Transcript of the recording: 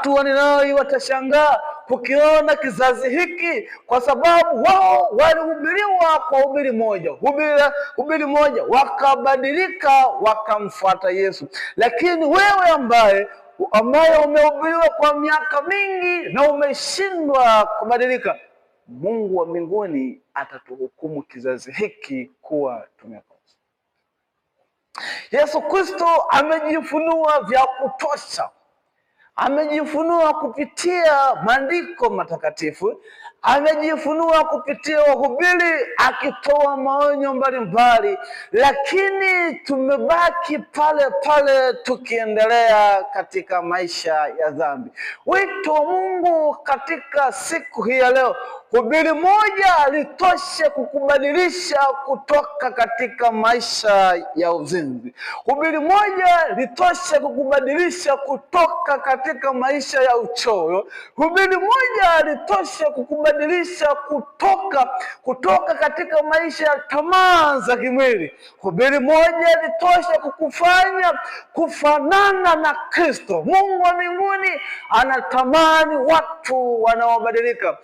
Watu wa Ninawi watashangaa kukiona kizazi hiki, kwa sababu wao walihubiriwa kwa hubiri moja, wakabadilika wakamfuata Yesu. Lakini wewe ambaye umehubiriwa kwa miaka mingi na umeshindwa kubadilika, Mungu wa mbinguni atatuhukumu kizazi hiki kuwa tumekosa. Yesu Kristo amejifunua vya kutosha. Amejifunua kupitia maandiko matakatifu, amejifunua kupitia wahubiri akitoa maonyo mbalimbali, lakini tumebaki pale pale tukiendelea katika maisha ya dhambi. Wito wa Mungu katika siku hii ya leo, hubiri moja litoshe kukubadilisha kutoka katika maisha ya uzinzi. Hubiri moja litoshe kukubadilisha kutoka katika maisha ya uchoyo. Hubiri moja litoshe kukubadilisha kutoka katika maisha ya tamaa za kimwili. Hubiri moja litoshe kukufanya kufanana na Kristo. Mungu wa mbinguni anatamani watu wanaobadilika.